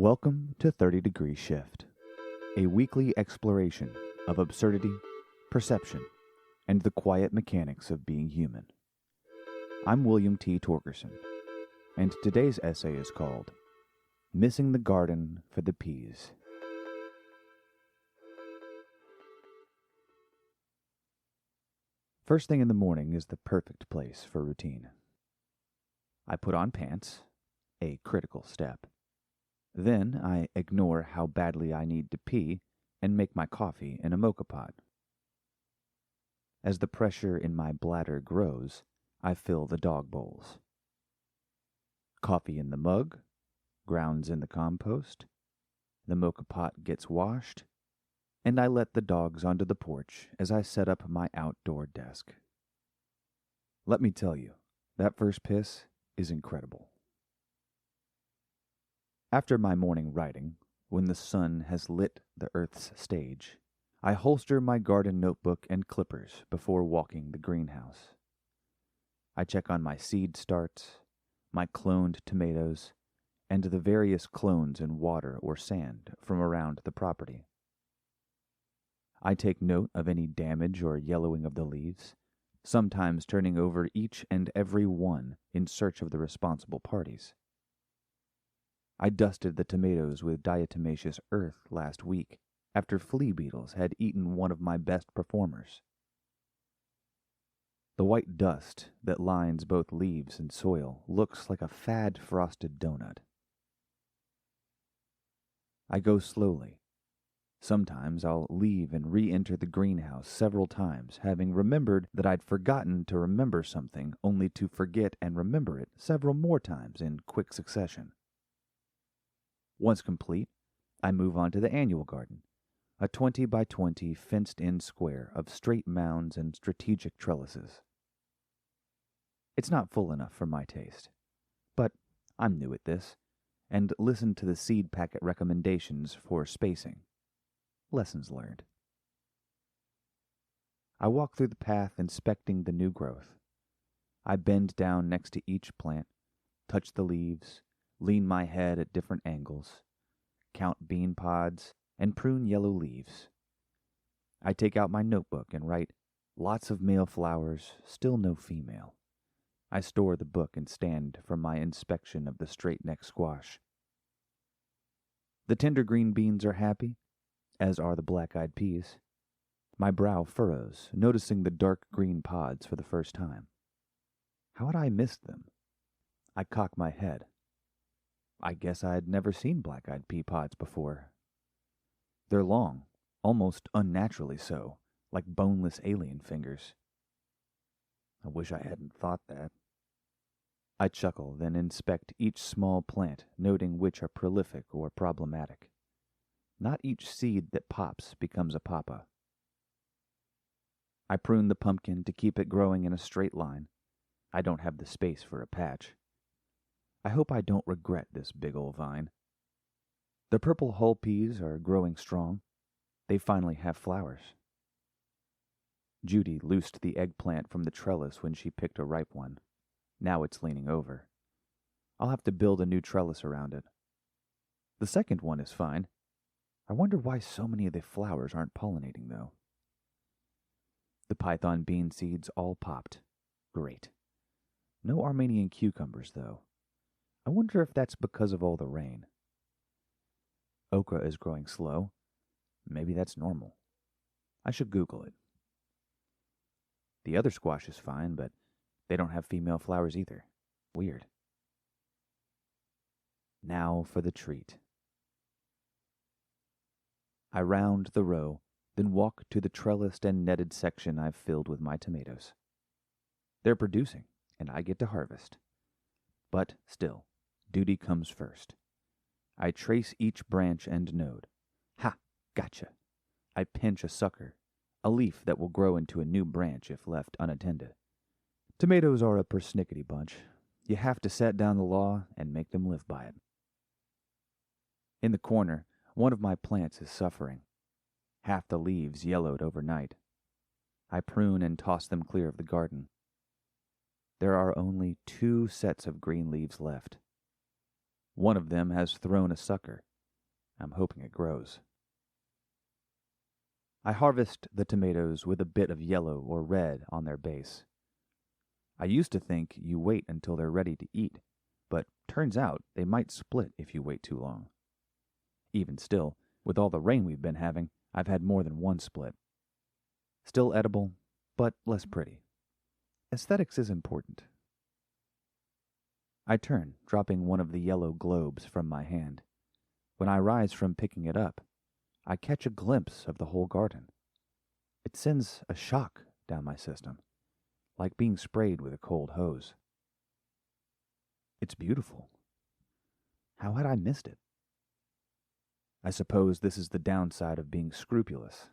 Welcome to 30 Degree Shift, a weekly exploration of absurdity, perception, and the quiet mechanics of being human. I'm William T. Torgerson, and today's essay is called Missing the Garden for the Peas. First thing in the morning is the perfect place for routine. I put on pants, a critical step. Then I ignore how badly I need to pee and make my coffee in a moka pot. As the pressure in my bladder grows, I fill the dog bowls. Coffee in the mug, grounds in the compost, the moka pot gets washed, and I let the dogs onto the porch as I set up my outdoor desk. Let me tell you, that first piss is incredible. After my morning writing, when the sun has lit the earth's stage, I holster my garden notebook and clippers before walking the greenhouse. I check on my seed starts, my cloned tomatoes, and the various clones in water or sand from around the property. I take note of any damage or yellowing of the leaves, sometimes turning over each and every one in search of the responsible parties. I dusted the tomatoes with diatomaceous earth last week after flea beetles had eaten one of my best performers. The white dust that lines both leaves and soil looks like a fad frosted donut. I go slowly. Sometimes I'll leave and re-enter the greenhouse several times, having remembered that I'd forgotten to remember something only to forget and remember it several more times in quick succession. Once complete, I move on to the annual garden, a 20 by 20 fenced-in square of straight mounds and strategic trellises. It's not full enough for my taste, but I'm new at this, and listen to the seed packet recommendations for spacing. Lessons learned. I walk through the path inspecting the new growth. I bend down next to each plant, touch the leaves, lean my head at different angles, count bean pods, and prune yellow leaves. I take out my notebook and write, lots of male flowers, still no female. I store the book and stand from my inspection of the straight-neck squash. The tender green beans are happy, as are the black-eyed peas. My brow furrows, noticing the dark green pods for the first time. How had I missed them? I cock my head. I guess I had never seen black-eyed pea pods before. They're long, almost unnaturally so, like boneless alien fingers. I wish I hadn't thought that. I chuckle, then inspect each small plant, noting which are prolific or problematic. Not each seed that pops becomes a papa. I prune the pumpkin to keep it growing in a straight line. I don't have the space for a patch. I hope I don't regret this big old vine. The purple hull peas are growing strong. They finally have flowers. Judy loosed the eggplant from the trellis when she picked a ripe one. Now it's leaning over. I'll have to build a new trellis around it. The second one is fine. I wonder why so many of the flowers aren't pollinating, though. The python bean seeds all popped. Great. No Armenian cucumbers, though. I wonder if that's because of all the rain. Okra is growing slow. Maybe that's normal. I should Google it. The other squash is fine, but they don't have female flowers either. Weird. Now for the treat. I round the row, then walk to the trellised and netted section I've filled with my tomatoes. They're producing, and I get to harvest. But still, duty comes first. I trace each branch and node. Ha! Gotcha! I pinch a sucker, a leaf that will grow into a new branch if left unattended. Tomatoes are a persnickety bunch. You have to set down the law and make them live by it. In the corner, one of my plants is suffering. Half the leaves yellowed overnight. I prune and toss them clear of the garden. There are only 2 sets of green leaves left. One of them has thrown a sucker, I'm hoping it grows. I harvest the tomatoes with a bit of yellow or red on their base. I used to think you wait until they're ready to eat, but turns out they might split if you wait too long. Even still, with all the rain we've been having, I've had more than one split. Still edible, but less pretty. Aesthetics is important. I turn, dropping one of the yellow globes from my hand. When I rise from picking it up, I catch a glimpse of the whole garden. It sends a shock down my system, like being sprayed with a cold hose. It's beautiful. How had I missed it? I suppose this is the downside of being scrupulous.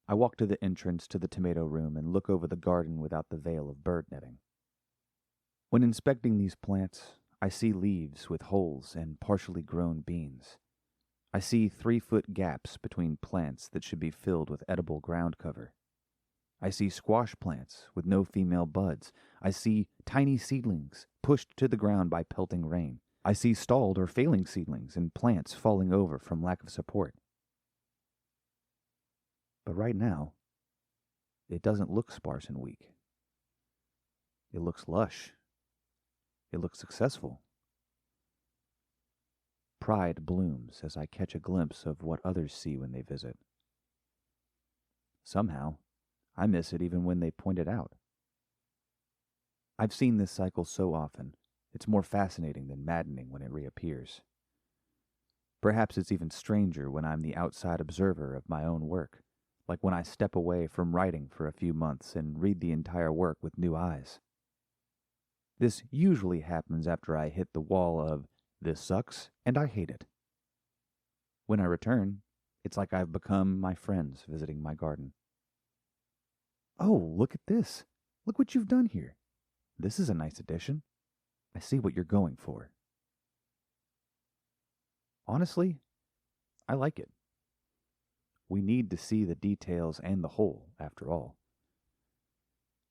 I walk to the entrance to the tomato room and look over the garden without the veil of bird netting. When inspecting these plants, I see leaves with holes and partially grown beans. I see 3-foot gaps between plants that should be filled with edible ground cover. I see squash plants with no female buds. I see tiny seedlings pushed to the ground by pelting rain. I see stalled or failing seedlings and plants falling over from lack of support. But right now, it doesn't look sparse and weak. It looks lush. It looks successful. Pride blooms as I catch a glimpse of what others see when they visit. Somehow, I miss it even when they point it out. I've seen this cycle so often, it's more fascinating than maddening when it reappears. Perhaps it's even stranger when I'm the outside observer of my own work, like when I step away from writing for a few months and read the entire work with new eyes. This usually happens after I hit the wall of, this sucks and I hate it. When I return, it's like I've become my friends visiting my garden. Oh, look at this. Look what you've done here. This is a nice addition. I see what you're going for. Honestly, I like it. We need to see the details and the whole, after all.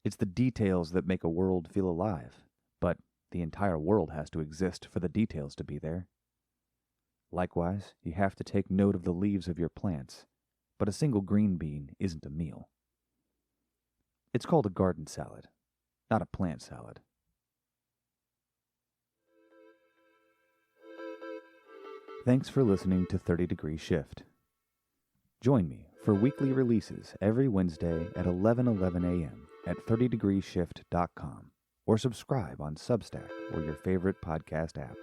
It's the details that make a world feel alive, but the entire world has to exist for the details to be there. Likewise, you have to take note of the leaves of your plants, but a single green bean isn't a meal. It's called a garden salad, not a plant salad. Thanks for listening to 30 Degree Shift. Join me for weekly releases every Wednesday at 11:11 a.m. at 30degreeshift.com or subscribe on Substack or your favorite podcast app.